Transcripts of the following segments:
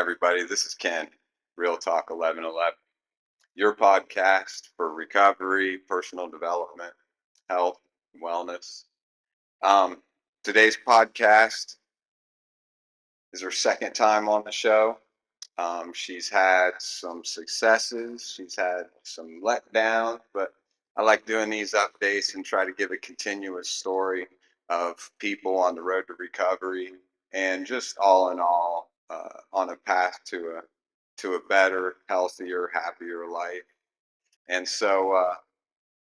Everybody. This is Ken, Real Talk 1111, your podcast for recovery, personal development, health, wellness. Um, Today's podcast is her second time on the show. She's had some successes, she's had some letdowns, but I like doing these updates and try to give a continuous story of people on the road to recovery and just all in all on a path to a better, healthier, happier life. And so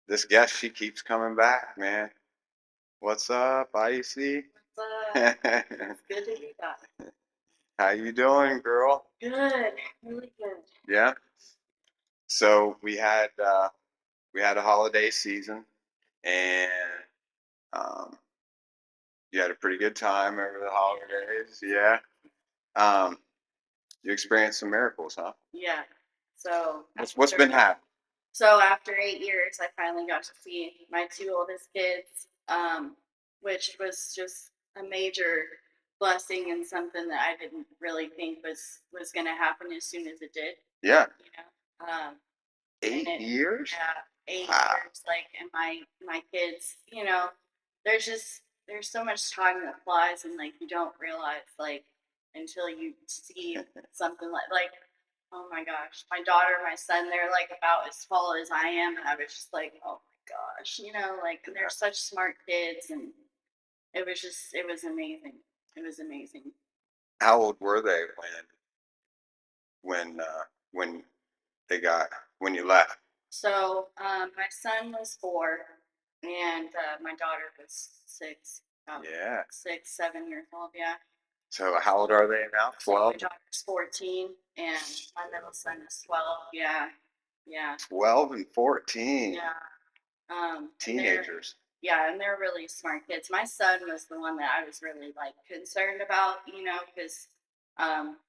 this guest, she keeps coming back, man. What's up, Icey? What's up? It's good to be back. How you doing, girl? Good, really good. Yeah. So we had a holiday season, and um, you had a pretty good time over the holidays. Yeah. Um, you experienced some miracles, huh? Yeah. So What's been happening? so after 8 years, I finally got to see my two oldest kids, which was just a major blessing and something that I didn't really think was going to happen as soon as it did. Yeah. You know, 8 years? yeah, eight Wow. years. Like, and my kids, there's so much time that flies, and like you don't realize like until you see something like oh my gosh, my daughter, my son, they're like about as tall as I am, and I was just like, oh my gosh, like they're such smart kids, and it was amazing. It was amazing. How old were they when they got when you left? So my son was 4, and my daughter was 6. About Yeah. 6, 7 years old. Yeah. So how old are they now? So my 12? daughter's 14, and my middle son is 12. Yeah. Yeah. 12 and 14. Yeah. Teenagers. Yeah, and they're really smart kids. My son was the one that I was really like concerned about, because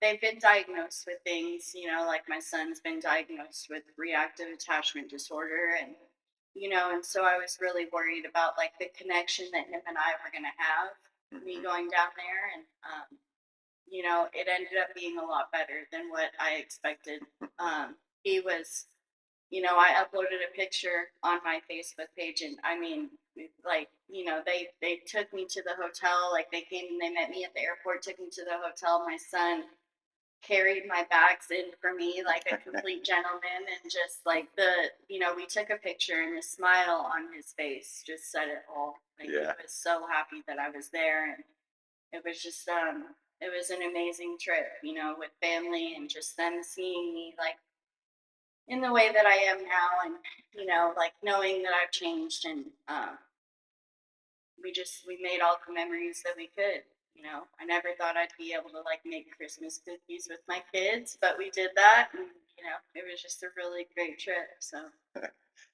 they've been diagnosed with things, like my son's been diagnosed with reactive attachment disorder, and so I was really worried about like the connection that him and I were gonna have, me going down there, and it ended up being a lot better than what I expected. He was I uploaded a picture on my Facebook page, and I mean, like, they took me to the hotel. Like, they came and they met me at the airport, took me to the hotel. My son carried my bags in for me like a complete gentleman, and just like we took a picture, and the smile on his face just said it all. Like, he was so happy that I was there, and it was just it was an amazing trip, with family, and just them seeing me like in the way that I am now, and like knowing that I've changed, and we made all the memories that we could. I never thought I'd be able to like make Christmas cookies with my kids, but we did that, and it was just a really great trip. So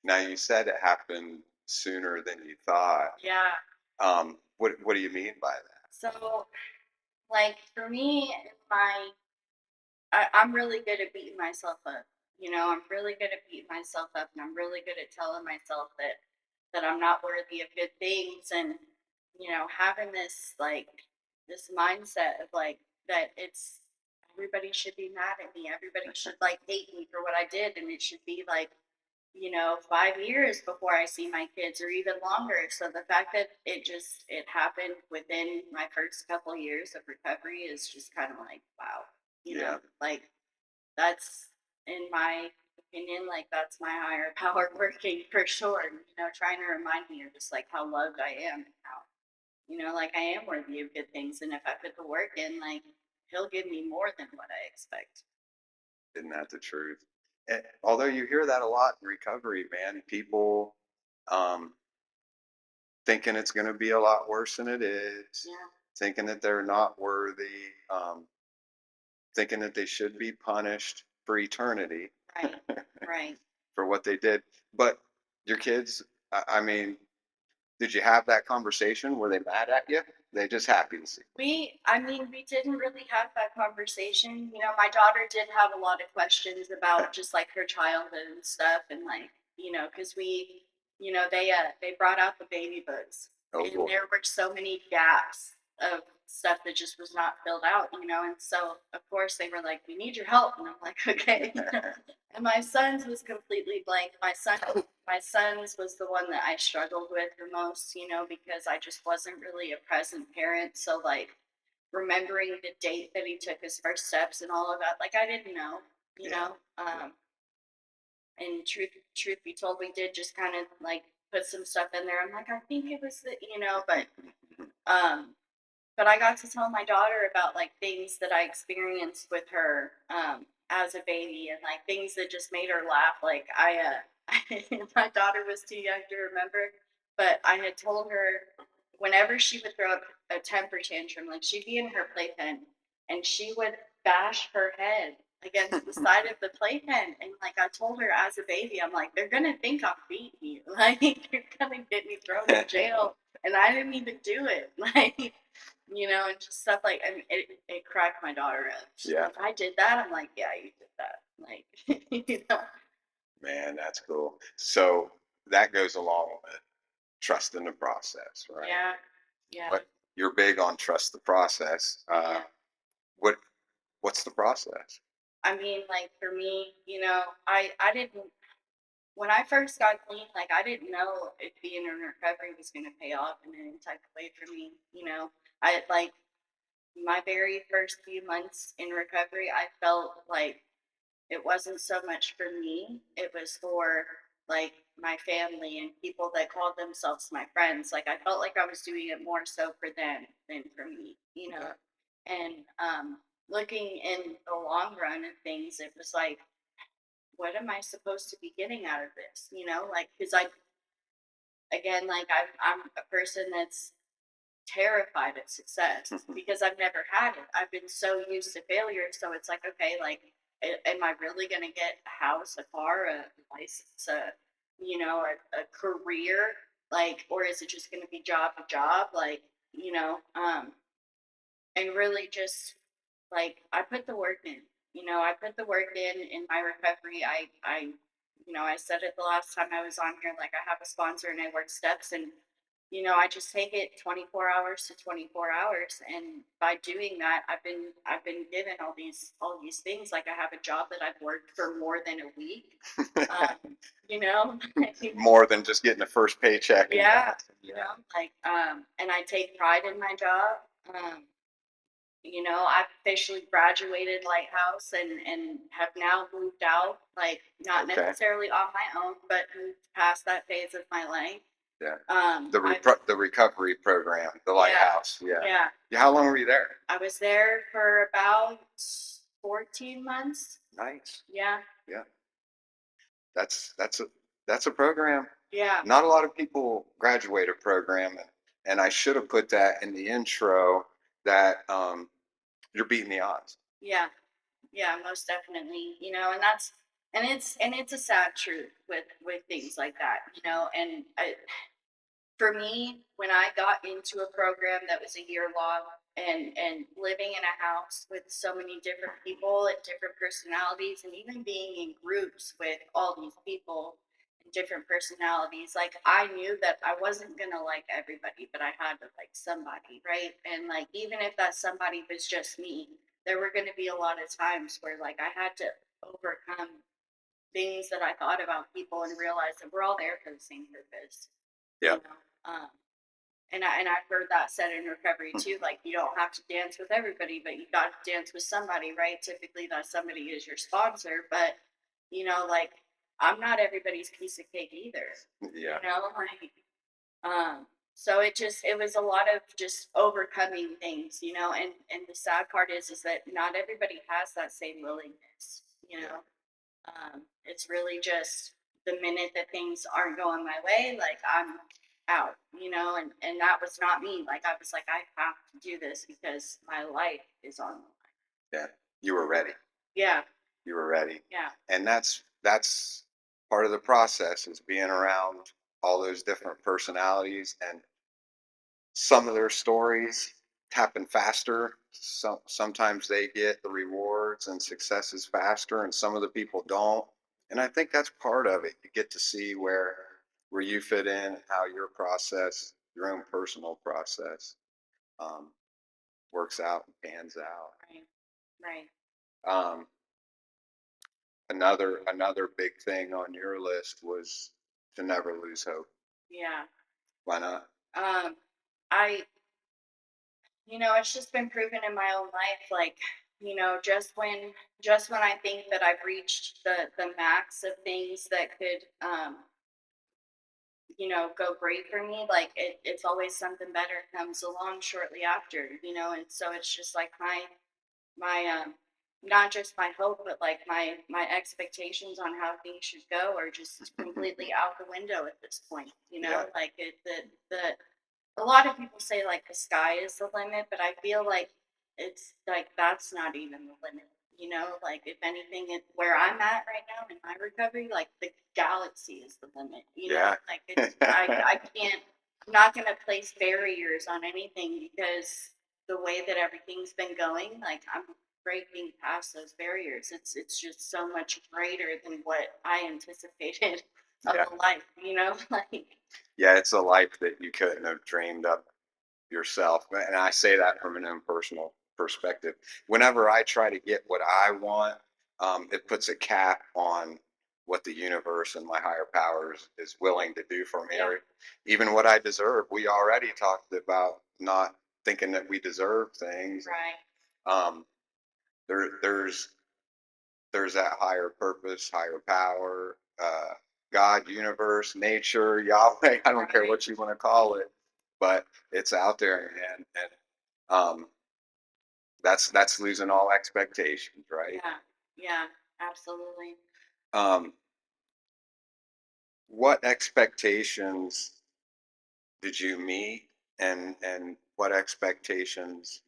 Now you said it happened sooner than you thought. yeah. What do you mean by that? So like for me, I'm really good at beating myself up. I'm really good at beating myself up, and I'm really good at telling myself that I'm not worthy of good things, and having this like this mindset of like that it's everybody should be mad at me, everybody should like hate me for what I did, and it should be like 5 years before I see my kids, or even longer. So the fact that it happened within my first couple years of recovery is just kind of like wow, like that's in my opinion, like that's my higher power working for sure. Trying to remind me of just like how loved I am, and how like I am worthy of good things, and if I put the work in, like he'll give me more than what I expect. Isn't that the truth? Although you hear that a lot in recovery, man, people um, thinking it's going to be a lot worse than it is, Yeah. thinking that they're not worthy, thinking that they should be punished for eternity. Right. Right. For what they did. But your kids, I mean, did you have that conversation? Were they mad at you? They just happy to see. We didn't really have that conversation. My daughter did have a lot of questions about just like her childhood and stuff, and like, because they brought out the baby books, Oh and boy. there were so many gaps of stuff that just was not filled out, you know. And so, of course, they were like, "We need your help," and I'm like, "Okay." And my son's was completely blank. My son's was the one that I struggled with the most, you know, because I just wasn't really a present parent. So, like, remembering the date that he took his first steps and all of that, like, I didn't know, you Yeah. know. And truth be told, we did just kind of like put some stuff in there. I'm like, I think it was the, you know, um, but I got to tell my daughter about like things that I experienced with her as a baby and like things that just made her laugh. Like my daughter was too young to remember, but I had told her whenever she would throw a temper tantrum, like she'd be in her playpen and she would bash her head against the side of the playpen. And like I told her as a baby, I'm like, they're gonna think I'm beating you. Like you're gonna get me thrown in jail. And I didn't even do it. Like, you know, and just stuff like, I mean, it cracked my daughter up. She's Yeah. like, I did that. I'm like, yeah, you did that. Like, you know, Man, that's cool. So that goes along with trust in the process, right? yeah, yeah, But you're big on trust the process. yeah. What what's the process? I mean, like for me, you know, I didn't, when I first got clean, like I didn't know if being in recovery was going to pay off in any type of way for me. You know, I like my very first few months in recovery, I felt like it wasn't so much for me, it was for like my family and people that called themselves my friends. Like I felt like I was doing it more so for them than for me, you know. Yeah. And looking in the long run of things, it was like, what am I supposed to be getting out of this? You know, like because I again, like I'm a person that's terrified of success because I've never had it. I've been so used to failure. So it's like, okay, like, am I really going to get a house, a car, a license, you know, a career? Like, or is it just going to be job to job? Like, you know, and really just like I put the work in. You know, I put the work in my recovery. You know, I said it the last time I was on here. Like, I have a sponsor and I work steps, and you know, I just take it 24 hours to 24 hours, and by doing that, I've been given all these things. Like, I have a job that I've worked for more than a week. You know, More than just getting the first paycheck and yeah, you yeah. know, like and I take pride in my job. Um, you know, I've officially graduated Lighthouse and have now moved out, like not Okay. necessarily on my own, but moved past that phase of my life. Yeah. I The recovery program, the Yeah, lighthouse. Yeah. yeah. Yeah. How long were you there? I was there for about 14 months. Nice. Yeah, Yeah. That's a program. yeah, Not a lot of people graduate a program, and I should have put that in the intro that you're beating the odds. yeah, yeah, most definitely. You know, and it's a sad truth with things like that. You know, and for me, when I got into a program that was a year long and living in a house with so many different people and different personalities, and even being in groups with all these people and different personalities, like I knew that I wasn't gonna like everybody, but I had to like somebody, right? And like even if that somebody was just me, there were gonna be a lot of times where like I had to overcome things that I thought about people and realize that we're all there for the same purpose, Yeah. you know. And I've heard that said in recovery too. Like you don't have to dance with everybody, but you got to dance with somebody, right? Typically, that somebody is your sponsor, but you know, like I'm not everybody's piece of cake either. Yeah. You know, like so it was a lot of just overcoming things, you know. And the sad part is that not everybody has that same willingness, you Yeah. know. It's really just the minute that things aren't going my way, like I'm out, you know, and that was not me. Like I was like, I have to do this because my life is on the line. Yeah. You were ready. Yeah, You were ready. yeah, And that's part of the process is being around all those different personalities and some of their stories happen faster. Sometimes they get the rewards and successes faster, and some of the people don't. And I think that's part of it. You get to see where you fit in, how your process, your own personal process. Um, works out and pans out. Right. Right. Um, another big thing on your list was to never lose hope. Yeah. Why not? Um, I, it's just been proven in my own life, like, just when I think that I've reached the max of things that could, go great for me, like it's always something better comes along shortly after, and so it's just like my not just my hope, but like my expectations on how things should go are just completely out the window at this point, Yeah. like a lot of people say like the sky is the limit, but I feel like it's like that's not even the limit. Like if anything, where I'm at right now in my recovery, like the galaxy is the limit. Yeah. Like it's I can't. I'm not gonna place barriers on anything because the way that everything's been going, like I'm breaking past those barriers. It's just so much greater than what I anticipated of Yeah. a life. Like Yeah, it's a life that you couldn't have dreamed up yourself. And I say that from an impersonal perspective. Whenever I try to get what I want, it puts a cap on what the universe and my higher powers is willing to do for me, yeah, or even what I deserve. We already talked about not thinking that we deserve things. right. Um, there's that higher purpose, higher power, God, universe, nature, Yahweh. I don't care Right. what you want to call it, but it's out there, and that's losing all expectations, right? Yeah. Yeah. Absolutely. Um, what expectations did you meet, and what expectations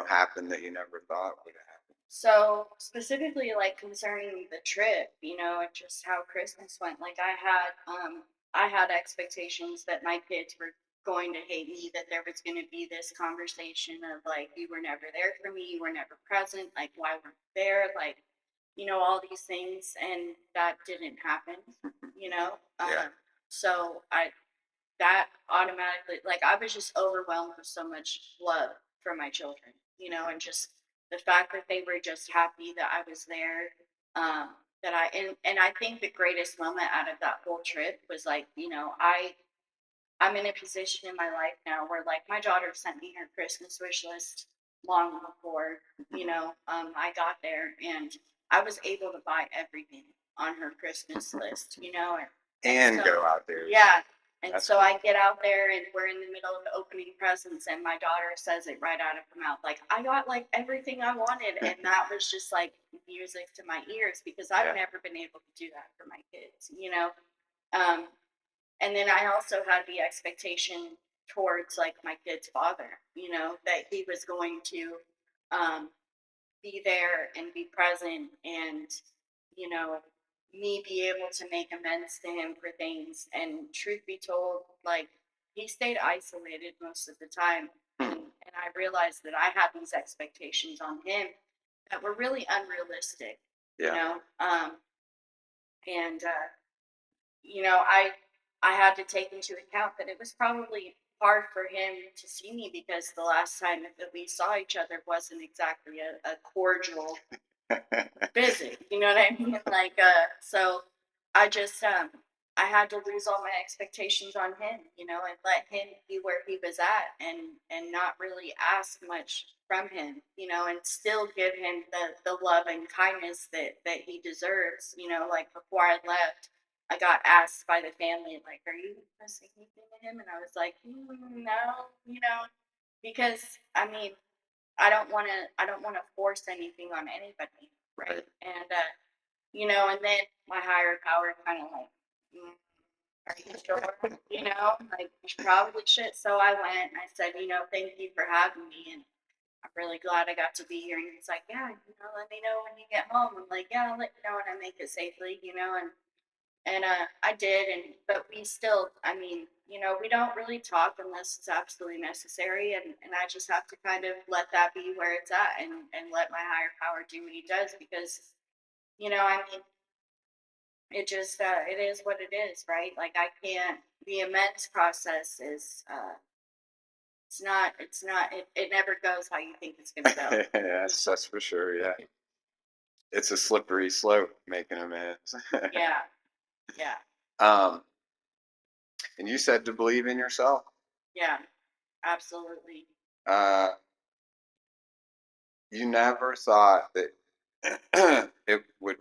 happened that you never thought would happen? So specifically, like concerning the trip, and just how Christmas went. Like I had expectations that my kids were going to hate me. That there was going to be this conversation of like, you were never there for me. You were never present. Like, why weren't you there? Like, all these things, and that didn't happen. You know. Yeah, So that automatically, like I was just overwhelmed with so much love for my children, and just the fact that they were just happy that I was there. That and I think the greatest moment out of that whole trip was like, I'm in a position in my life now where like my daughter sent me her Christmas wish list long before, I got there, and I was able to buy everything on her Christmas list, and and so go out there. yeah. And That's so cool. I get out there and we're in the middle of opening presents, and my daughter says it right out of her mouth. Like, I got like everything I wanted. And that was just like music to my ears because I've Yeah, never been able to do that for my kids. Um, and then I also had the expectation towards like my kid's father, that he was going to um, be there and be present, and you know me be able to make amends to him for things. And truth be told, like he stayed isolated most of the time, and I realized that I had these expectations on him that were really unrealistic, you yeah, know um and I had to take into account that it was probably hard for him to see me because the last time that we saw each other wasn't exactly a cordial visit. You know what I mean? Like, so I just, I had to lose all my expectations on him, and let him be where he was at, and not really ask much from him, and still give him the love and kindness that he deserves. Like before I left, I got asked by the family, like, "Are you gonna say anything to him?" And I was like, "No," because I mean, I don't want to force anything on anybody, right? right. And and then my higher power kind of like, mm, are you sure? Like you probably should. So I went and I said, thank you for having me, and I'm really glad I got to be here. And he's like, yeah, let me know when you get home. I'm like, yeah, I'll let you know when I make it safely, and I did, and but we still, I mean, we don't really talk unless it's absolutely necessary, and I just have to kind of let that be where it's at, and let my higher power do what he does because I mean, it just it is what it is, right? Like I can't. The amends process is it never goes how you think it's gonna go. Yes, that's for sure. Yeah, it's a slippery slope making amends. Yeah, yeah, um, and you said to believe in yourself. yeah, absolutely. Uh, you never thought that it would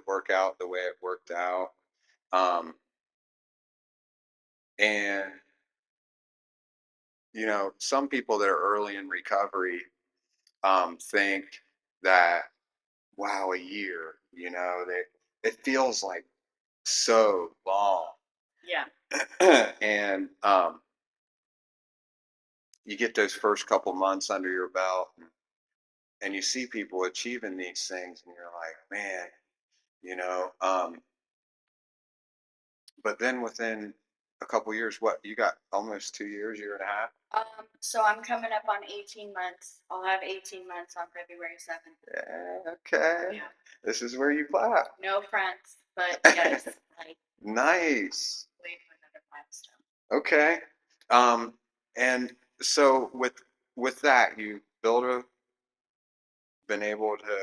work out the way it worked out. Um, and some people that are early in recovery think that, wow, a year, it feels like so long. Yeah, And you get those first couple months under your belt, and you see people achieving these things, and you're like, man, you know. But then within a couple years, what you got? Almost 2 years, year and a half. so I'm coming up on 18 months. I'll have 18 months on February 7th. Yeah, okay. Yeah, This is where you clap. no friends, but yes, like Nice. wait for another milestone. Okay. Um, and so with that, you been able to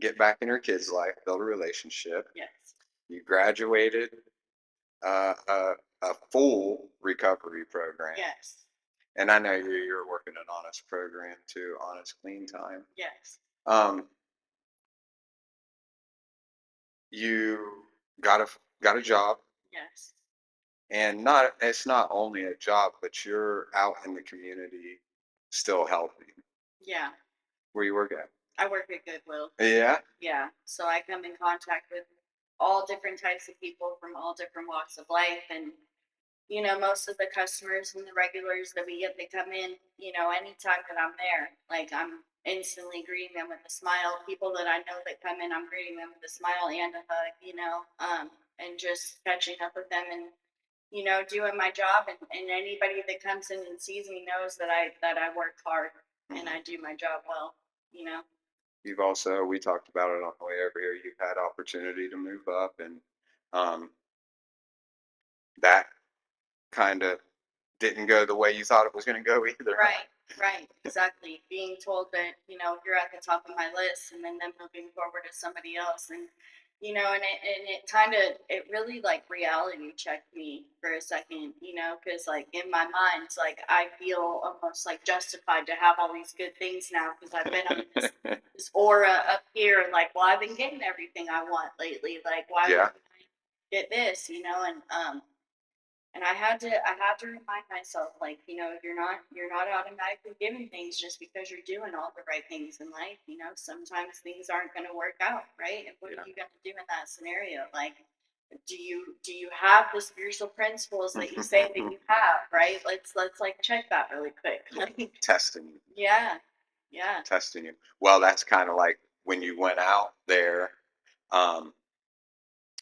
get back in your kid's life, build a relationship. Yes, You graduated uh, a, a full recovery program. yes, And I know you're working an honest program too, honest clean time. yes, Um, you got a job, yes, and it's not only a job, but you're out in the community still helping. yeah. Where you work at? I work at Goodwill. Yeah. Yeah, so I come in contact with all different types of people from all different walks of life, and most of the customers and the regulars that we get, they come in, anytime that I'm there, like I'm instantly greeting them with a smile. People that I know that come in, I'm greeting them with a smile and a hug, and just catching up with them and doing my job. And anybody that comes in and sees me knows that I work hard and I do my job well. You know. You've also, we talked about it on the way over here, you've had opportunity to move up, and um, that kind of didn't go the way you thought it was going to go either. Right, right, exactly. Being told that, you're at the top of my list and then them moving forward to somebody else. And, it really like reality checked me for a second, because like in my mind, like I feel almost like justified to have all these good things now because I've been on this aura up here. And like, well, I've been getting everything I want lately. Like, why Yeah. wouldn't I get this, and I had to remind myself, like, you're not automatically given things just because you're doing all the right things in life. Sometimes things aren't going to work out, right? And what Yeah. are you going to do in that scenario? Like, do you have the spiritual principles that you say that you have, right? Let's like check that really quick. Like, Testing you. yeah, yeah. Testing you. Well, that's kind of like when you went out there. Um,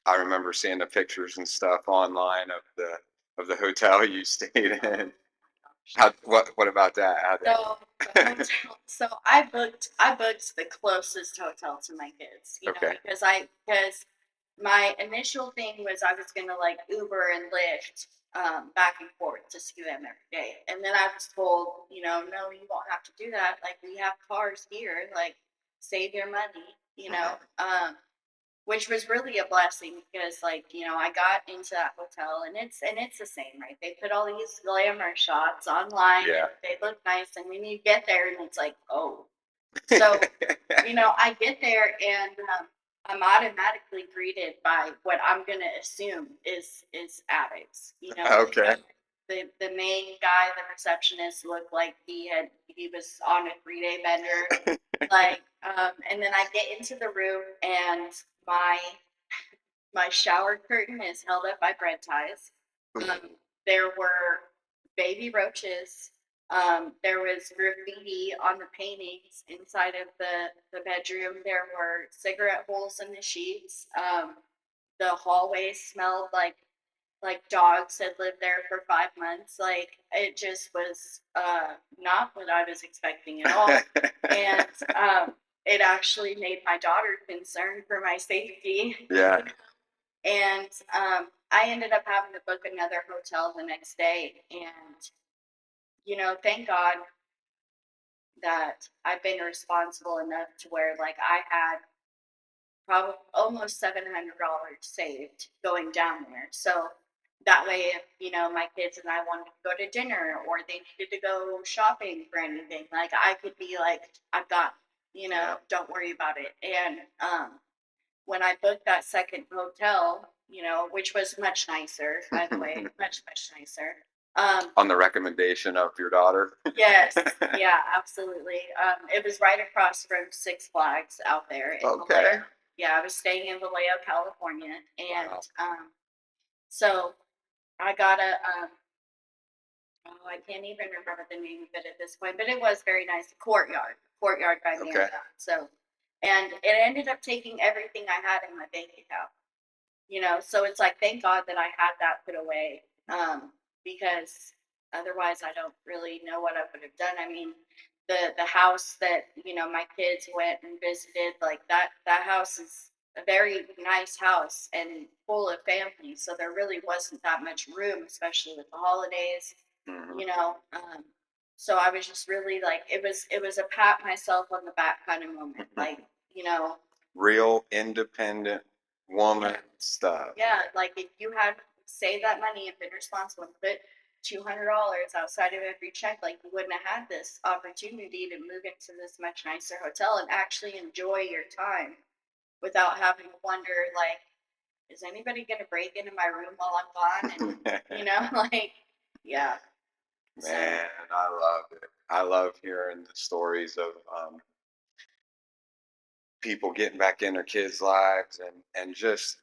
I remember seeing the pictures and stuff online of the hotel you stayed in. What about that? So the hotel, so I booked the closest hotel to my kids, Okay. because my initial thing was I was gonna like Uber and Lyft back and forth to see them every day, and then I was told, no, you won't have to do that. Like we have cars here, like save your money, which was really a blessing because like I got into that hotel and it's the same, right? They put all these glamour shots online Yeah. and they look nice, and then you get there and it's like, oh. So I get there and I'm automatically greeted by what I'm gonna assume is addicts. Okay. The main guy, the receptionist, looked like he was on a 3-day bender. Like, and then I get into the room and my my shower curtain is held up by bread ties. There were baby roaches. There was graffiti on the paintings inside of the bedroom. There were cigarette holes in the sheets. The hallway smelled like dogs had lived there for 5 months. Like it just was not what I was expecting at all. And it actually made my daughter concerned for my safety. Yeah. And I ended up having to book another hotel the next day. And thank God that I've been responsible enough to where like I had probably almost $700 saved going down there. So that way, if my kids and I wanted to go to dinner or they needed to go shopping for anything, like I could be like, I've got, Yeah. don't worry about it. And when I booked that second hotel, which was much nicer, by the way, much much nicer. On the recommendation of your daughter. Yes, yeah, absolutely. It was right across from Six Flags out there in Okay. Vallejo. Yeah, I was staying in Vallejo, California, and Wow. so I got a oh, I can't even remember the name of it at this point, but it was very nice. Courtyard by Okay. Marriott. So, and it ended up taking everything I had in my bank account. So it's like thank God that I had that put away, because otherwise I don't really know what I would have done. I mean, the house that my kids went and visited, like that house is a very nice house and full of family, so there really wasn't that much room, especially with the holidays, Hmm. you know. So I was just really like it was a pat myself on the back kind of moment, like you know Real independent woman stuff. yeah, like if you had saved that money and been responsible and put $200 outside of every check, like you wouldn't have had this opportunity to move into this much nicer hotel and actually enjoy your time without having to wonder, like, is anybody gonna break into my room while I'm gone? And like, yeah. So Man, I love it. I love hearing the stories of people getting back in their kids' lives and just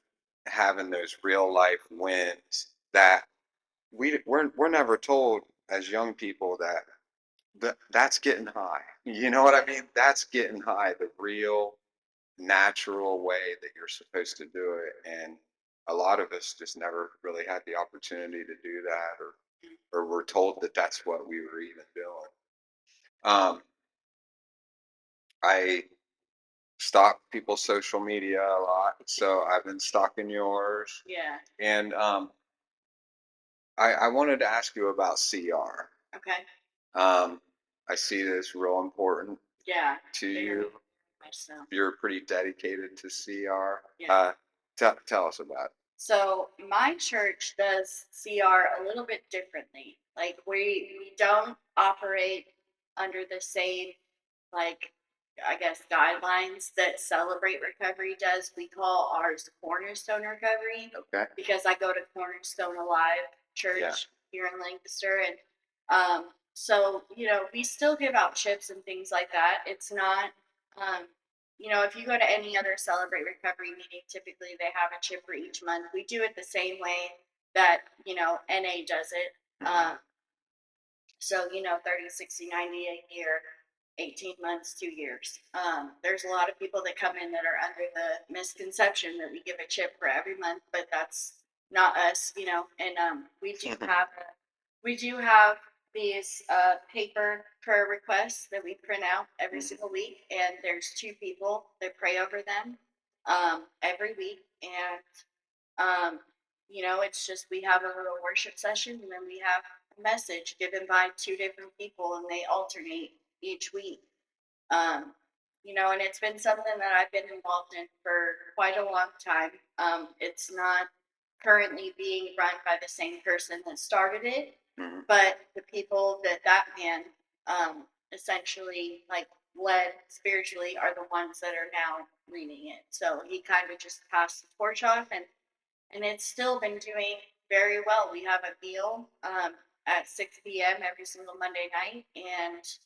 having those real life wins that we're never told as young people that that's getting high. You know what I mean? That's getting high, the real natural way that you're supposed to do it. And a lot of us just never really had the opportunity to do that or were told that that's what we were even doing. I stalk people's social media a lot, so I've been stalking yours. yeah, And I wanted to ask you about CR. okay, Um, I see that it's real important yeah, to very you. much so. You're pretty dedicated to CR. Yeah. Tell us about it. So my church does CR a little bit differently. Like we don't operate under the same, like, I guess, guidelines that Celebrate Recovery does. We call ours Cornerstone Recovery Okay. because I go to Cornerstone Alive Yeah. Church here in Lancaster, and so we still give out chips and things like that. It's not um, if you go to any other Celebrate Recovery meeting, typically they have a chip for each month. We do it the same way that, NA does it. Mhm. 30, 60, 90 a year, 18 months, 2 years. There's a lot of people that come in that are under the misconception that we give a chip for every month, but that's not us. And we do have these paper prayer requests that we print out every Mhm. single week, and there's two people that pray over them every week. And it's just we have a little worship session, and then we have a message given by two different people, and they alternate each week. Um, and it's been something that I've been involved in for quite a long time. It's not currently being run by the same person that started it, Mhm. but the people that man essentially like led spiritually are the ones that are now leading it. So he kind of just passed the torch off, and it's still been doing very well. We have a meal at 6 p.m. every single Monday night, and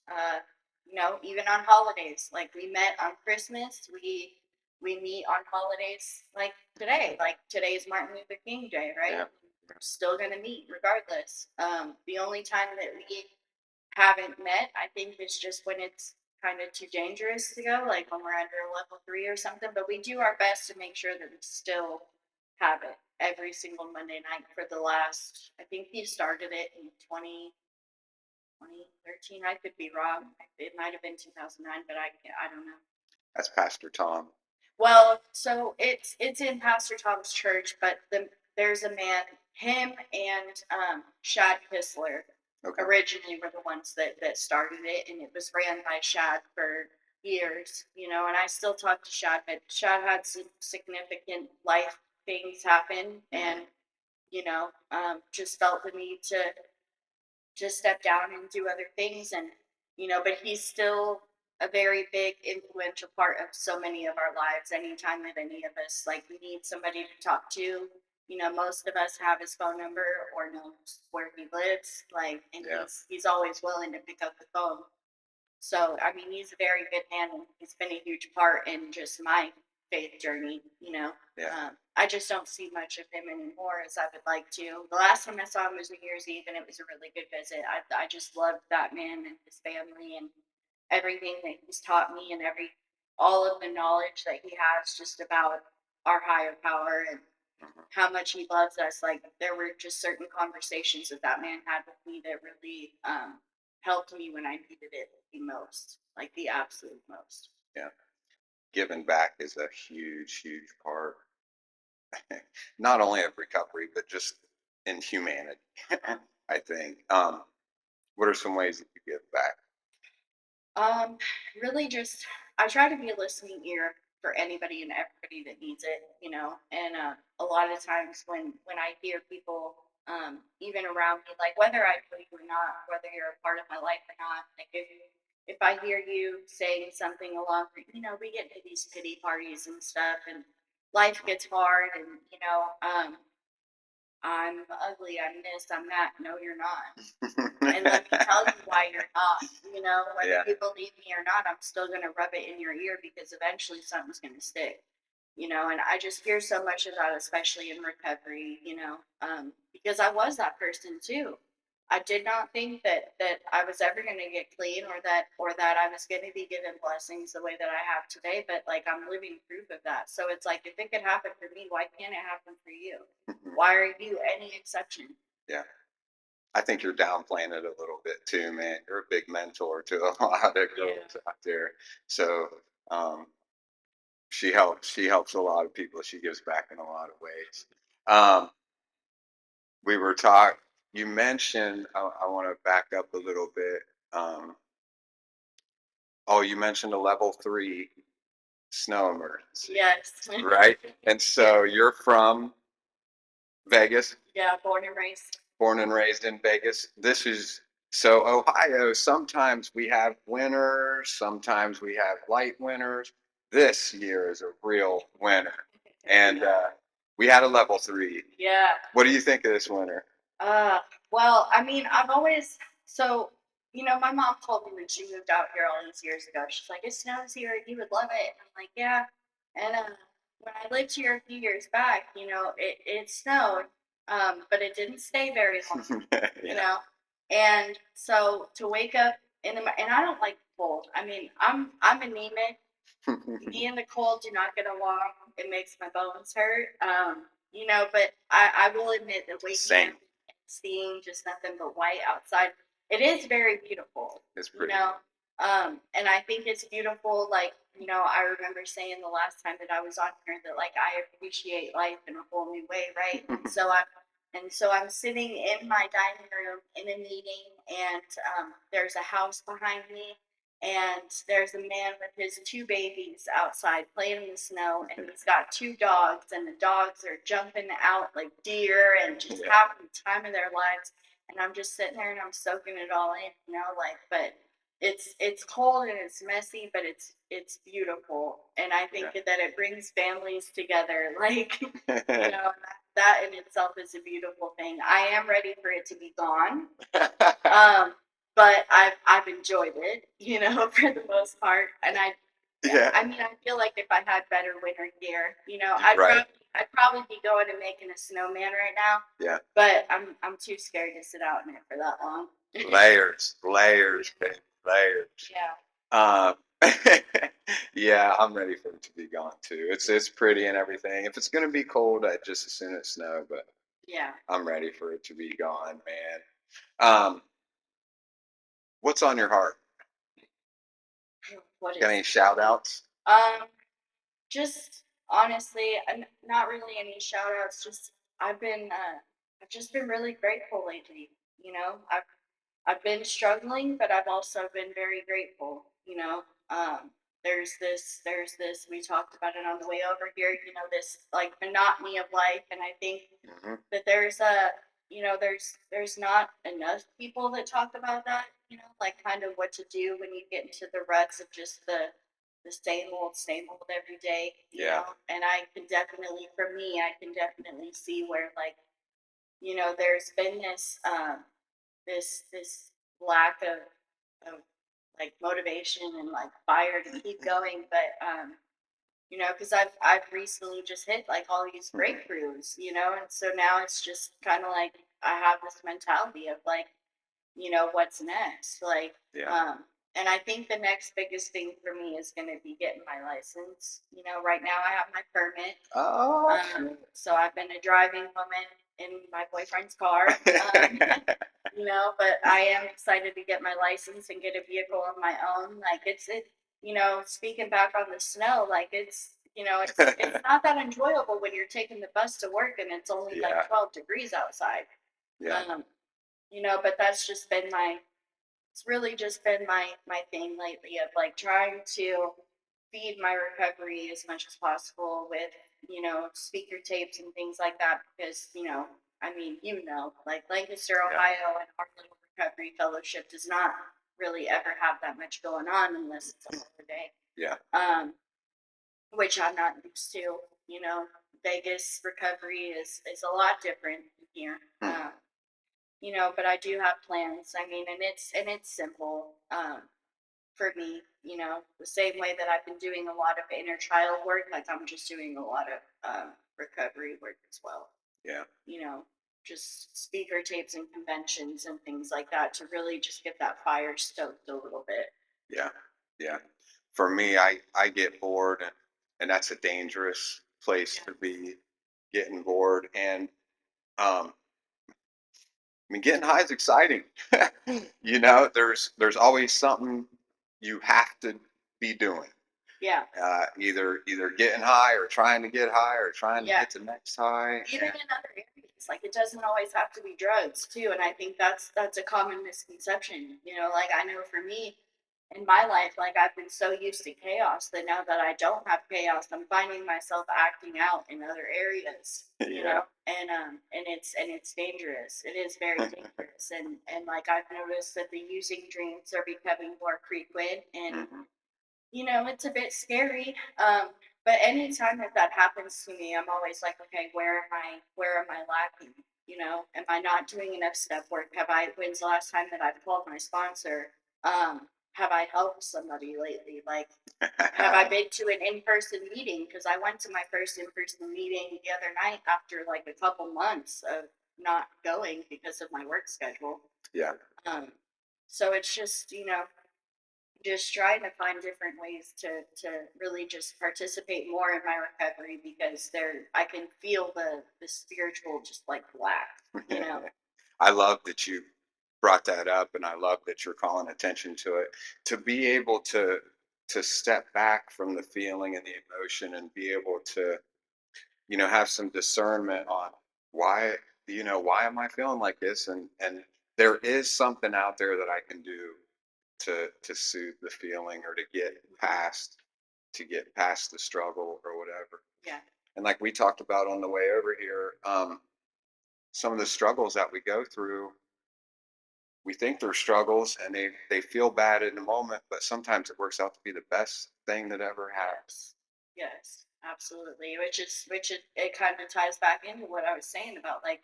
even on holidays, like we met on Christmas, we meet on holidays like today. Like today's Martin Luther King Day, right? Yeah. We're still gonna meet regardless. The only time that we haven't met, I think, is just when it's kind of too dangerous to go, like when we're under a level 3 or something. But we do our best to make sure that we still have it every single Monday night for the last. I think he started it in 2013. I could be wrong. It might have been 2009, but I don't know. That's Pastor Tom. Well, so it's in Pastor Tom's church, but there's a man, him and Shad Kistler. Okay. originally were the ones that started it, and it was ran by Shad for years, you know. And I still talk to Shad, but Shad had some significant life things happen, and just felt the need to step down and do other things. And but he's still a very big influential part of so many of our lives. Anytime that any of us like we need somebody to talk to, most of us have his phone number or knows where he lives, like, and Yeah. he's always willing to pick up the phone. So, I mean, he's a very good man, and he's been a huge part in just my faith journey. Yeah. I just don't see much of him anymore as I would like to. The last time I saw him was New Year's Eve, and it was a really good visit. I just loved that man and his family and everything that he's taught me, and all of the knowledge that he has just about our higher power and Mhm. how much he loves us. Like, there were just certain conversations that man had with me that really helped me when I needed it the most, like the absolute most. Yeah. Giving back is a huge, huge part, not only of recovery, but just in humanity, I think. What are some ways that you give back? Um, really just I try to be a listening ear for anybody and everybody that needs it, And a lot of times when I hear people, even around me, like whether I know you or not, whether you're a part of my life or not, like if I hear you saying something along, we get into these pity parties and stuff, and life gets hard, and I'm ugly, I'm this, I'm that. No, you're not. And let me tell you why you're not. Whether Yeah. you believe me or not, I'm still going to rub it in your ear because eventually something's going to stick. And I just hear so much of that, especially in recovery, because I was that person too. I did not think that I was ever going to get clean, or that I was going to be given blessings the way that I have today. But like, I'm living proof of that. So it's like, if it could happen for me, why can't it happen for you? Why are you any exception? Yeah. I think you're downplaying it a little bit too, man. You're a big mentor to a lot of Yeah. girls out there. So um, she helps a lot of people. She gives back in a lot of ways. Um, we were talking. You mentioned. I want to back up a little bit. Um, oh, you mentioned a level 3 snow emergency, Yes. right? And Yeah. so you're from Vegas, Yeah. Born and raised. born and raised in Vegas. This is so Ohio. Sometimes we have winters, sometimes we have light winters. This year is a real winter, and we had a level 3. Yeah. What do you think of this winter? Uh, well, I mean, I've always, so, my mom told me when she moved out here all these years ago, she's like, it snows here, you would love it. And I'm like, yeah. And when I lived here a few years back, it snowed, but it didn't stay very long, you Yeah. know. And so to wake up and I don't like the cold. I mean, I'm anemic. Me and the cold do not get along. It makes my bones hurt. But I will admit that waking Same. up and seeing just nothing but white outside, it is very beautiful. It's You pretty. know, and I think it's beautiful. Like, I remember saying the last time that I was on here that like I appreciate life in a whole new way, right? And so I'm sitting in my dining room in a meeting, and there's a house behind me, and there's a man with his two babies outside playing in the snow, and he's got two dogs, and the dogs are jumping out like deer and just Yeah. having the time of their lives. And I'm just sitting there and I'm soaking it all in, like, but it's cold and it's messy, but it's beautiful, and I think that it brings families together, like, that in itself is a beautiful thing. I am ready for it to be gone. But I've enjoyed it, for the most part. And Yeah. I mean, I feel like if I had better winter gear, I'd Right. probably be going and making a snowman right now. Yeah. But I'm too scared to sit out in it for that long. Layers, layers, baby, layers. Yeah. Um, yeah, I'm ready for it to be gone too. It's pretty and everything. If it's gonna be cold, I just as soon as snow, but Yeah. I'm ready for it to be gone, man. Um, what's on your heart? What Got is any it? shout outs? Um, just honestly, not really any shout outs. Just I've just been really grateful lately. I've I've been struggling, but I've also been very grateful. There's this. We talked about it on the way over here. This like monotony of life, and I think Hmm. that there's not enough people that talk about that. Like kind of what to do when you get into the ruts of just the same old every day. Yeah. And for me, I can definitely see where like there's been this lack of like motivation and like fire to keep going. But because I've recently just hit like all these Hmm. breakthroughs, and so now it's just kind of like I have this mentality of like, what's next, like, Yeah. and I think the next biggest thing for me is going to be getting my license. Right now I have my permit. Oh. So I've been a driving woman in my boyfriend's car. But I am excited to get my license and get a vehicle of my own. Like speaking back on the snow, like it's not that enjoyable when you're taking the bus to work and it's only Yeah. like 12 degrees outside. Yeah. Um, but that's just been it's really just been my thing lately of like trying to feed my recovery as much as possible with speaker tapes and things like that because I mean like Lancaster, Yeah. Ohio, and our little recovery fellowship does not really ever have that much going on unless it's a holiday. Yeah. Which I'm not used to. You know, Vegas recovery is a lot different here. Hmm. But I do have plans. I mean, and it's simple. For me, the same way that I've been doing a lot of inner child work, like I'm just doing a lot of recovery work as well. Yeah. You know, just speaker tapes and conventions and things like that to really just get that fire stoked a little bit. Yeah. Yeah. For me, I get bored, and that's a dangerous place to be, getting bored. And um, I mean, getting high is exciting. There's always something you have to be doing. Yeah, Either getting high or trying to get high or trying to yeah. get the next high. Even in other areas, like it doesn't always have to be drugs too. And I think that's a common misconception. Like I know for me in my life, like I've been so used to chaos that now that I don't have chaos, I'm finding myself acting out in other areas. Yeah. And it's dangerous. It is very dangerous. And like I've noticed that the using dreams are becoming more frequent, and Hmm. it's a bit scary. But anytime that happens to me, I'm always like, okay, where am I lacking? Am I not doing enough step work? When's the last time that I've called my sponsor? Have I helped somebody lately? Like, have I been to an in-person meeting? Because I went to my first in-person meeting the other night after like a couple months of not going because of my work schedule. Yeah. Um, so it's just trying to find different ways to really just participate more in my recovery because I can feel the spiritual just like black. I love that you brought that up, and I love that you're calling attention to it. To be able to step back from the feeling and the emotion and be able to, have some discernment on why, why am I feeling like this? And there is something out there that I can do to soothe the feeling, or to get past the struggle or whatever. Yeah. And like we talked about on the way over here, some of the struggles that we go through, we think they're struggles, and they feel bad in the moment, but sometimes it works out to be the best thing that ever happened. Yes. Yes, absolutely. It kind of ties back into what I was saying about like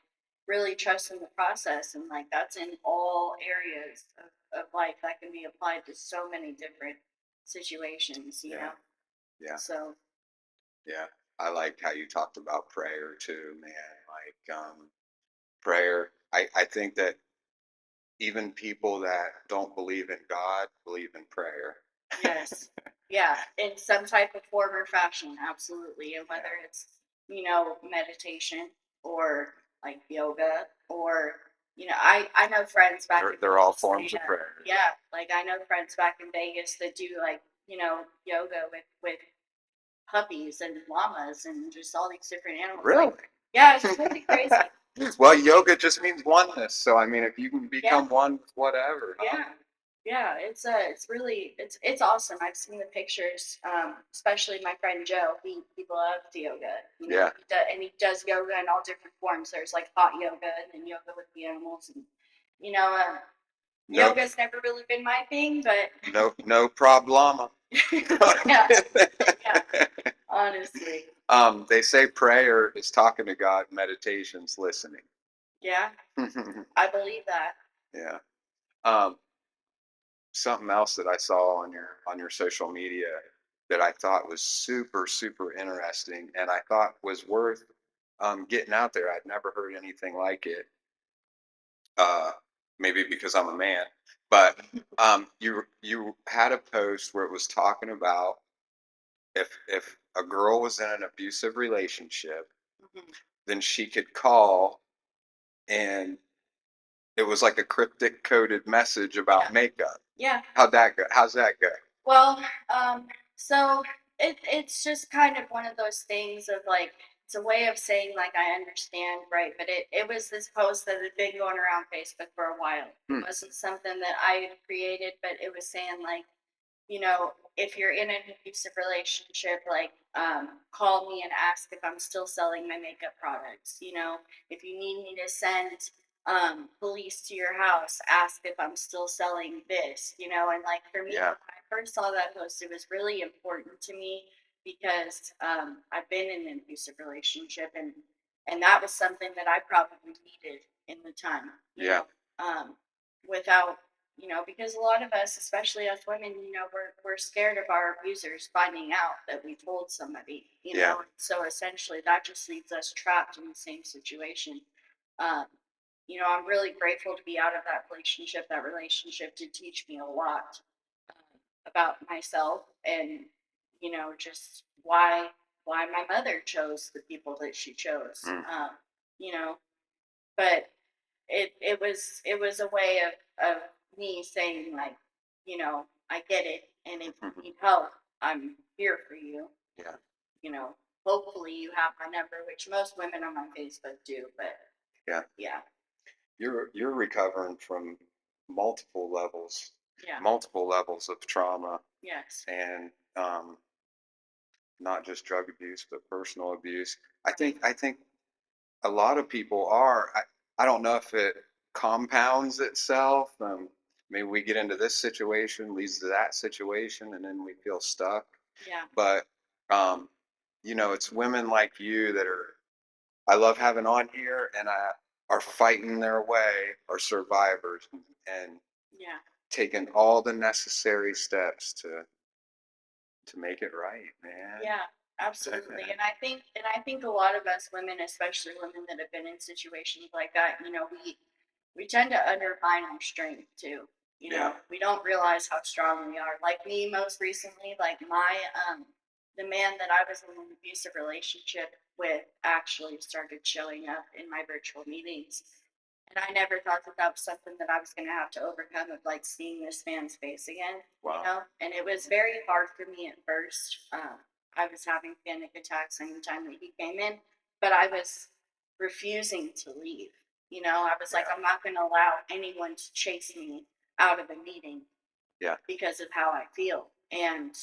really trusting the process, and like that's in all areas of life that can be applied to so many different situations. Yeah. Yeah. So Yeah. I like how you talked about prayer too, man. Like, prayer. I think that even people that don't believe in God believe in prayer. yes. Yeah, in some type of form or fashion, absolutely. And whether it's, meditation or like yoga or, I know friends back They're in they're all Vegas. forms of prayer. Yeah, like I know friends back in Vegas that do like, yoga with puppies and llamas and just all these different animals. Really? Like, yeah, it's really crazy. Well, yoga just means oneness. So I mean, if you can Yeah, become one with whatever, huh? yeah, yeah. It's really it's awesome. I've seen the pictures. Especially my friend Joe. He loves yoga. You know, Yeah. and he does yoga in all different forms. There's like hot yoga and then yoga with the animals, and you know, No, yoga's never really been my thing, but no problema. yeah, yeah. Honestly, They say prayer is talking to God, meditation's listening. yeah, I believe that. Yeah. Um, Something else that I saw on your social media that I thought was super interesting and I thought was worth getting out there. I'd never heard anything like it. Uh, Maybe because I'm a man, but you had a post where it was talking about if a girl was in an abusive relationship, Mhm. then she could call and it was like a cryptic coded message Yeah, about makeup. yeah. How'd that go? How's that go? Well, so it's just kind of one of those things of like it's a way of saying like I understand, right? But it was this post that had been going around Facebook for a while. It Hmm. wasn't something that I had created, but it was saying like, you know, if you're in an abusive relationship, like call me and ask if I'm still selling my makeup products. You know, if you need me to send police to your house, ask if I'm still selling this. You know, and like for me, Yeah. when I first saw that post, it was really important to me because I've been in an abusive relationship and that was something that I probably needed in the time. You Yeah. know, without because a lot of us, especially as women, we're scared of our abusers finding out that we told somebody, Yeah. so essentially that just leaves us trapped in the same situation. Um, I'm really grateful to be out of that relationship. That relationship did teach me a lot about myself and, just why my mother chose the people that she chose. Mm. You know, but it was a way of me saying like, I get it, and if you need help, I'm here for you. Yeah. You know, hopefully you have my number, which most women on my Facebook do. But Yeah. yeah, You're recovering from multiple levels, yeah, multiple levels of trauma yes, and not just drug abuse, but personal abuse. right, I think a lot of people are. I don't know if it compounds itself. Maybe we get into this situation, leads to that situation, and then we feel stuck. yeah, But it's women like you that are. I love having on here, and are fighting their way, are survivors, and yeah. taking all the necessary steps to make it right, man. Yeah, absolutely. And I think a lot of us women, especially women that have been in situations like that, we tend to undermine our strength too. Yeah. We don't realize how strong we are. Like me most recently, like the man that I was in an abusive relationship with actually started showing up in my virtual meetings. And I never thought that that was something that I was going to have to overcome of like seeing this man's face again, Wow. And it was very hard for me at first. I was having panic attacks anytime that he came in, but I was refusing to leave. I was like, Yeah. I'm not going to allow anyone to chase me out of a meeting Yeah. because of how I feel. And,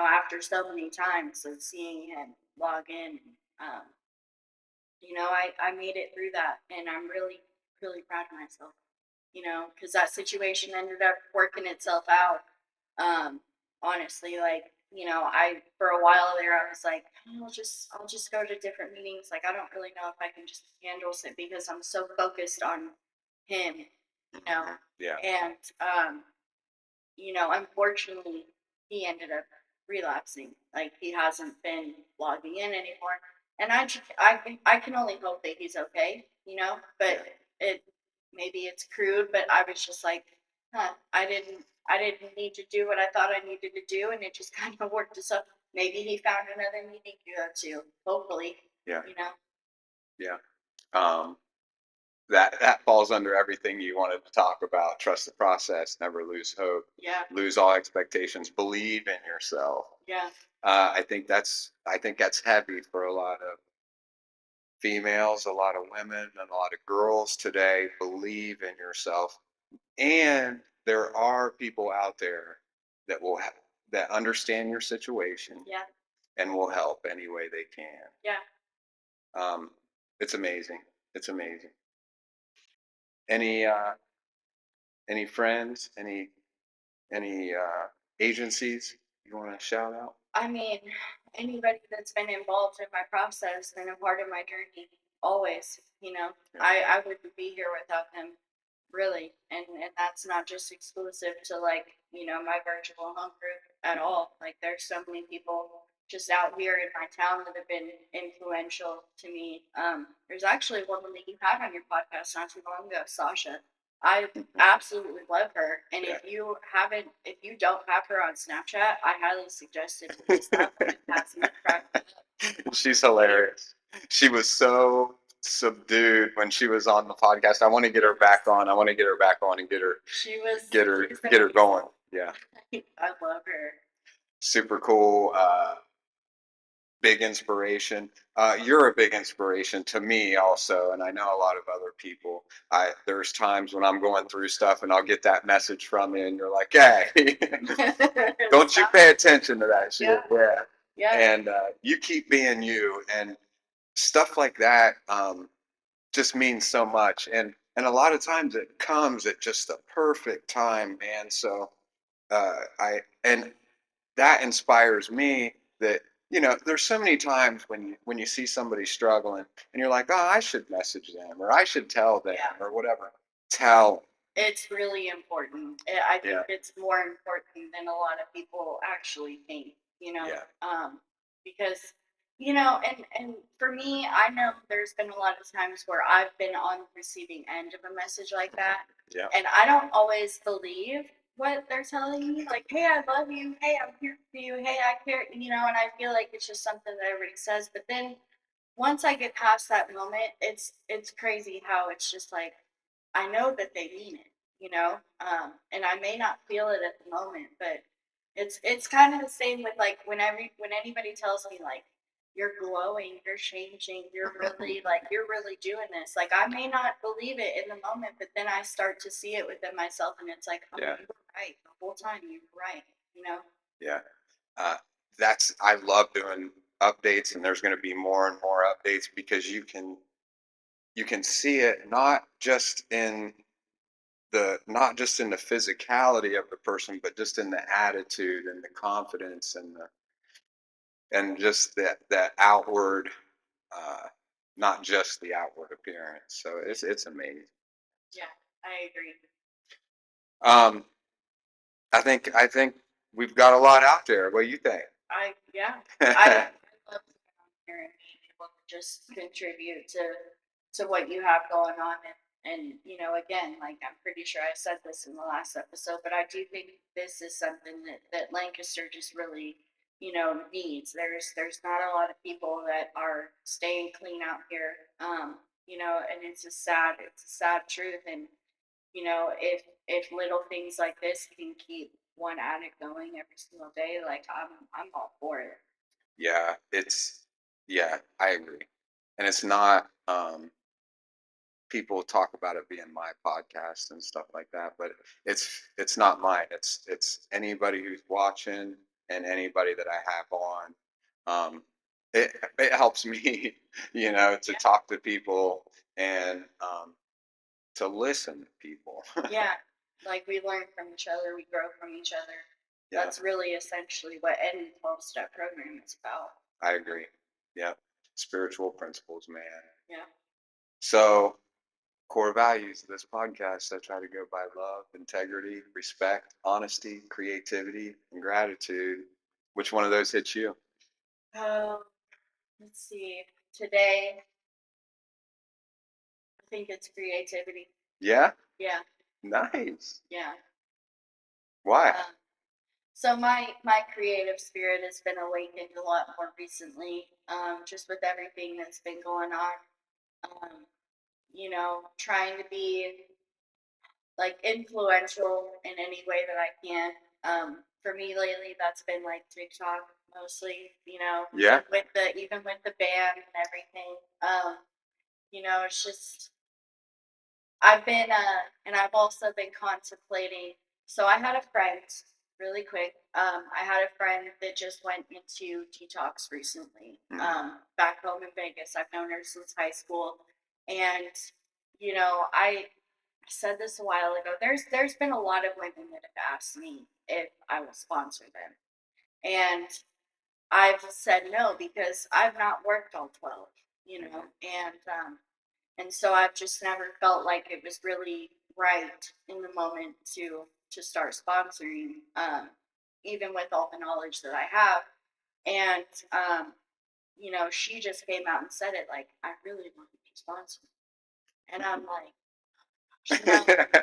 after so many times of seeing him log in, um, I made it through that, and I'm really, really proud of myself. Because that situation ended up working itself out. Um, Honestly, like I for a while there, I was like, I'll just go to different meetings. Like I don't really know if I can just handle it because I'm so focused on him, you know. Yeah. And unfortunately, he ended up relapsing. Like he hasn't been logging in anymore, and I can only hope that he's okay. But it maybe it's crude, but I was just like, huh, I didn't need to do what I thought I needed to do, and it just kind of worked itself. Maybe he found another meeting to go to. Hopefully, Yeah. you know. Yeah. Um, that falls under everything you wanted to talk about. Trust the process, never lose hope, Yeah, lose all expectations, believe in yourself. yeah, I think that's heavy for a lot of females, a lot of women, and a lot of girls today believe in yourself. And there are people out there that that understand your situation Yeah. and will help any way they can. Yeah. Um, it's amazing. It's amazing. Any any friends, any agencies you want to shout out? I mean, anybody that's been involved in my process and a part of my journey, always, Yeah. I wouldn't be here without them, really. And that's not just exclusive to like, my virtual home group at all. Like there's so many people just out here in my town that have been influential to me. There's actually a woman that you had on your podcast not too long ago, Sasha. I absolutely love her. And Yeah. if you don't have her on Snapchat, I highly suggest it because that woman has me cracked up. She's hilarious. She was so subdued when she was on the podcast. I want to get her back on. I want to get her back on and She was get her she's get her amazing. going. Yeah. I love her. Super cool. Big inspiration. You're a big inspiration to me also, and I know a lot of other people. There's times when I'm going through stuff and I'll get that message from you, and you're like, "Hey, don't you pay attention to that shit?" Yeah. Yeah. And you keep being you, and stuff like that just means so much. And a lot of times it comes at just the perfect time, man. So I and that inspires me that there's so many times when you see somebody struggling and you're like, oh, I should message them or I should tell them or whatever. Tell 'em. It's really important. I think Yeah. it's more important than a lot of people actually think, Yeah. because, and for me, I know there's been a lot of times where I've been on the receiving end of a message like that. Yeah. And I don't always believe what they're telling me. Like, hey, I love you. Hey, I'm here for you. Hey, I care. And I feel like it's just something that everybody says. But then once I get past that moment, it's crazy how it's just like I know that they mean it, and I may not feel it at the moment, but it's kind of the same with like when anybody tells me like you're glowing, you're changing, you're really doing this. Like I may not believe it in the moment, but then I start to see it within myself, and it's like, oh, Yeah. you were right the whole time. You were right, Yeah. Uh, I love doing updates, and there's going to be more and more updates because you can see it not just in the physicality of the person, but just in the attitude and the confidence and just that outward, uh, not just the outward appearance. So it's amazing. Yeah, I agree. Um, I think we've got a lot out there. What do you think? Yeah, I love being on here and being able to just contribute to what you have going on and again, like I'm pretty sure I said this in the last episode, but I do think this is something that Lancaster just really needs. There's not a lot of people that are staying clean out here, and it's a sad truth. And if little things like this can keep one addict going every single day, like I'm all for it. Yeah, yeah, I agree. And it's not people talk about it being my podcast and stuff like that, but it's not mine. It's anybody who's watching and anybody that I have on. It helps me, to talk to people and to listen to people. Yeah, like we learn from each other, we grow from each other. Yeah, That's really essentially what any 12-step program is about. I agree. Yeah, spiritual principles, man. Yeah. So core values of this podcast, I try to go by love, integrity, respect, honesty, creativity, and gratitude. Which one of those hits you? Let's see. Today, I think it's creativity. Yeah? Yeah. Nice. Yeah. Why? So my creative spirit has been awakened a lot more recently, just with everything that's been going on. Um, trying to be like influential in any way that I can. For me lately, that's been like TikTok mostly. Yeah. Even with the band and everything. it's just I've been and I've also been contemplating. So I had a friend, really quick. I had a friend that just went into detox recently. Mhm. Back home in Vegas. I've known her since high school, and I said this a while ago. There's been a lot of women that have asked me if I will sponsor them, and I've said no because I've not worked all 12, Mhm. and so I've just never felt like it was really right in the moment to start sponsoring, even with all the knowledge that I have. And she just came out and said it like, I really want to be sponsored. And I'm like,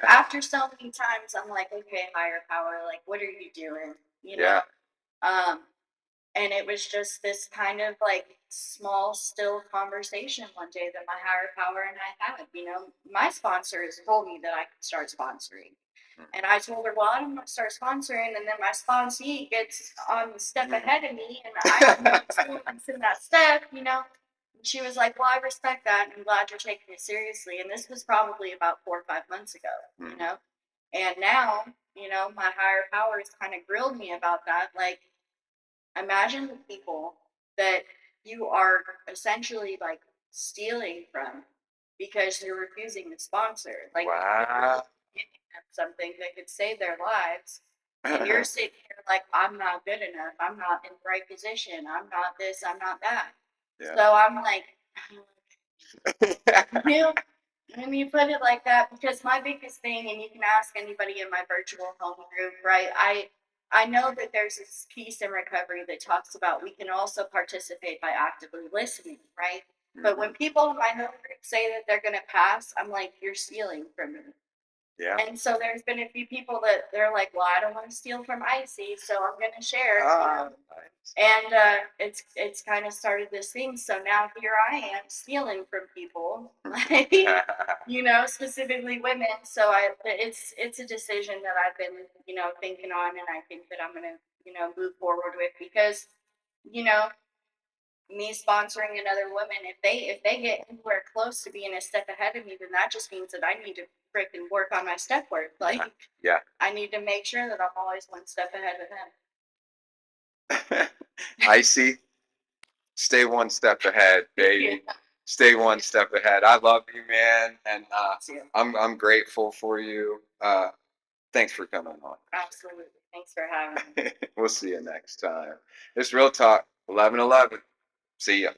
after so many times, I'm like, okay, higher power, like, what are you doing? You know? Yeah. Um, and it was just this kind of like small, still conversation one day that my higher power and I had. My sponsor has told me that I can start sponsoring. And I told her, well, I don't want to start sponsoring. And then my sponsee gets on the step Mhm. ahead of me and I have no experience in that step. And she was like, well, I respect that. And I'm glad you're taking it seriously. And this was probably about 4 or 5 months ago. Mhm. And now, my higher powers kind of grilled me about that. Like, imagine the people that you are essentially like stealing from because you're refusing to sponsor. Like you could be Wow. giving them something that could save their lives, and you're sitting here like, I'm not good enough. I'm not in the right position. I'm not this. I'm not that. Yeah. So I'm like, you when you put it like that, because my biggest thing, and you can ask anybody in my virtual home group, right? I know that there's this piece in recovery that talks about we can also participate by actively listening, right? But when Mhm. people in my home group say that they're going to pass, I'm like, you're stealing from me. Yeah. And so there's been a few people that they're like, well, I don't want to steal from Icey, so I'm going to share. Ah, nice. And it's kind of started this thing. So now here I am stealing from people, like specifically women. So it's a decision that I've been thinking on, and I think that I'm gonna move forward with because you know me sponsoring another woman, if they get anywhere close to being a step ahead of me, then that just means that I need to freaking work on my step work. Yeah. Like Yeah. I need to make sure that I'm always one step ahead of Icy, stay one step ahead, them. baby. Stay one step ahead. I love you, man, and Yeah. I'm grateful for you. Thanks for coming on. Absolutely. Thanks for having me. We'll see you next time. It's Real Talk 1111. See ya.